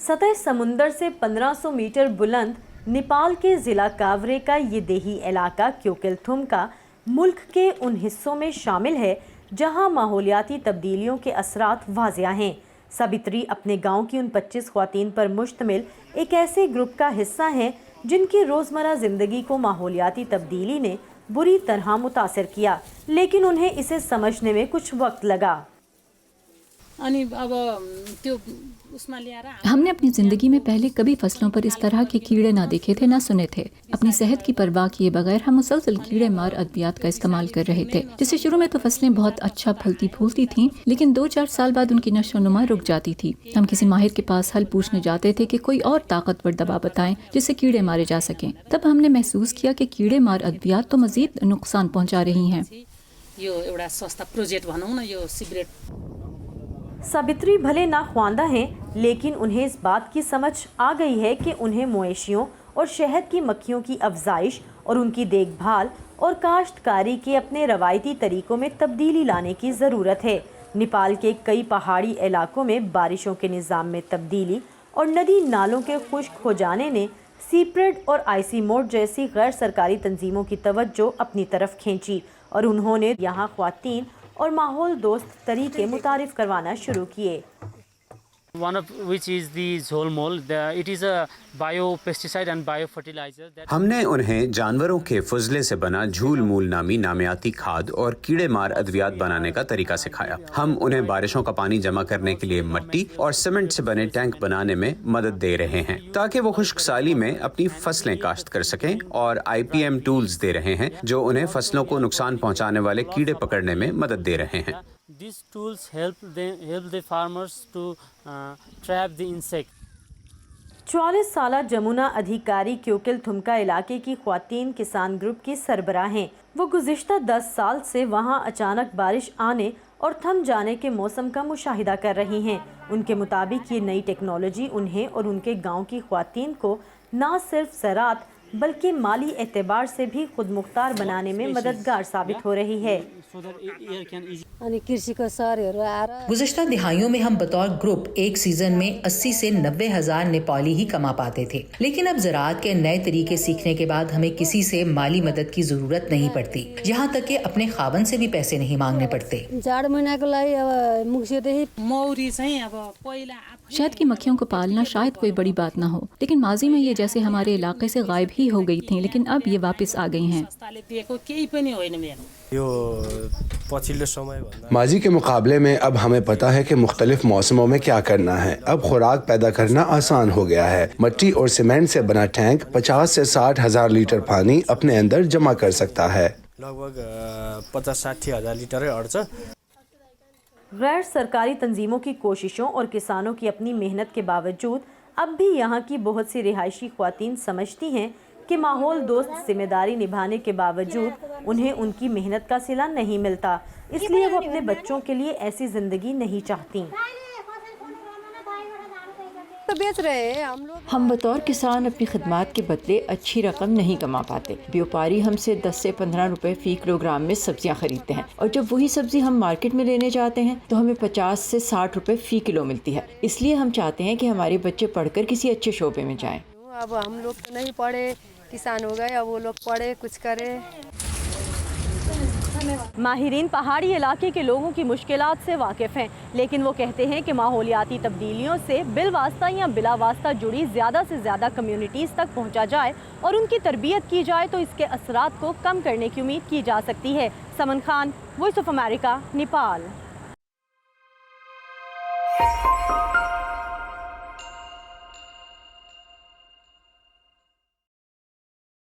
सतह समुंदर से 1500 मीटर बुलंद नेपाल के ज़िला कावरे का ये देही इलाका क्योकिलथुम का मुल्क के उन हिस्सों में शामिल है जहां माहौलियाती तब्दीलियों के असरात वाज़िया हैं। साबित्री अपने गांव की उन 25 ख्वातीन पर मुश्तमिल एक ऐसे ग्रुप का हिस्सा हैं जिनकी रोज़मर्रा ज़िंदगी को माहौलियाती तब्दीली ने बुरी तरह मुतासर किया, लेकिन उन्हें इसे समझने में कुछ वक्त लगा। हमने अपनी ज़िंदगी में पहले कभी फसलों पर इस तरह के कीड़े ना देखे थे, ना सुने थे। अपनी सेहत की परवाह किए बगैर हम मुसलसल कीड़े मार अद्वियात का इस्तेमाल कर रहे थे, जिससे शुरू में तो फसलें बहुत अच्छा फलती फूलती थीं, लेकिन 2-4 साल बाद उनकी नशोनुमा रुक जाती थी। हम किसी माहिर के पास हल पूछने जाते थे कि कोई और ताकतवर दवा बताएं जिससे कीड़े मारे जा सकें। तब हमने महसूस किया कि कीड़े मार अद्वियात तो मजीद नुकसान पहुँचा रही हैं। साबित्री भले ना ख्वांदा हैं, लेकिन उन्हें इस बात की समझ आ गई है कि उन्हें मवेशियों और शहद की मक्खियों की अफजाइश और उनकी देखभाल और काश्तकारी के अपने रवायती तरीकों में तब्दीली लाने की ज़रूरत है। नेपाल के कई पहाड़ी इलाकों में बारिशों के निज़ाम में तब्दीली और नदी नालों के खुश्क हो जाने ने सीप्रेड और आईसी मोड जैसी गैर सरकारी तंजीमों की तवज्जो अपनी तरफ खींची और उन्होंने यहाँ ख्वातीन और माहौल दोस्त तरीके मुतारिफ करवाना शुरू किए। One of which is the Zolmol. It is a biopesticide and biofertilizer. हमने उन्हें जानवरों के फुजले से बना झूल मूल नामी नामियाती खाद और कीड़े मार अद्वियात बनाने का तरीका सिखाया। हम उन्हें बारिशों का पानी जमा करने के लिए मिट्टी और सीमेंट से बने टैंक बनाने में मदद दे रहे हैं ताकि वो खुश्क साली में अपनी फसलें काश्त कर सकें, और IPM टूल्स दे रहे हैं जो उन्हें फसलों को नुकसान पहुंचाने वाले कीड़े पकड़ने में मदद दे रहे हैं। These tools help the farmers to trap the insect. 44 साला जमुना अधिकारी क्योकिलथुम इलाके की ख्वातीन किसान ग्रुप की सरबराह हैं। वो गुज़िश्ता 10 साल से वहाँ अचानक बारिश आने और थम जाने के मौसम का मुशाहिदा कर रही हैं। उनके मुताबिक ये नई टेक्नोलॉजी उन्हें और उनके गांव की ख्वातीन को न सिर्फ ज़राअत बल्कि माली एतबार से भी खुद मुख्तार बनाने में मददगार साबित हो रही है। गुज़श्ता दिहाइयों में हम बतौर ग्रुप एक सीजन में 80 से 90 हजार नेपाली ही कमा पाते थे, लेकिन अब ज़राअत के नए तरीके सीखने के बाद हमें किसी से माली मदद की जरूरत नहीं पड़ती, यहाँ तक कि अपने खावन से भी पैसे नहीं मांगने पड़ते। शहद की मक्खियों को पालना शायद कोई बड़ी बात ना हो, लेकिन माजी में ये जैसे हमारे इलाके से गायब ही हो गई थी, लेकिन अब ये वापस आ गई हैं। माजी के मुकाबले में अब हमें पता है कि मुख्तलिफ मौसमों में क्या करना है। अब खुराक पैदा करना आसान हो गया है। मिट्टी और सीमेंट से बना टैंक 50 से 60 हजार लीटर पानी अपने अंदर जमा कर सकता है। लगभग 50-60 हजार लीटर अड्छ। गैर सरकारी तंजीमों की कोशिशों और किसानों की अपनी मेहनत के बावजूद अब भी यहाँ की बहुत सी रिहायशी ख्वातीन समझती हैं कि माहौल दोस्त जिम्मेदारी निभाने के बावजूद उन्हें उनकी मेहनत का सिला नहीं मिलता, इसलिए वो अपने बच्चों के लिए ऐसी ज़िंदगी नहीं चाहती। हम बतौर किसान अपनी खिदमात के बदले अच्छी रकम नहीं कमा पाते। व्यापारी हमसे 10 से 15 रुपए फी किलोग्राम में सब्जियां खरीदते हैं, और जब वही सब्जी हम मार्केट में लेने जाते हैं तो हमें 50 से 60 रुपए फी किलो मिलती है। इसलिए हम चाहते हैं कि हमारे बच्चे पढ़कर किसी अच्छे शोबे में जाएं। अब हम लोग तो नहीं पढ़े, किसान हो गए, अब वो लोग पढ़े कुछ करे। माहिरीन पहाड़ी इलाके के लोगों की मुश्किलात से वाकिफ़ हैं, लेकिन वो कहते हैं कि माहौलियाती तब्दीलियों से बिलवास्ता या बिलावास्ता जुड़ी ज़्यादा से ज़्यादा कम्युनिटीज़ तक पहुंचा जाए और उनकी तरबियत की जाए तो इसके असरात को कम करने की उम्मीद की जा सकती है। Saman Khan, Voice of America, Nepal.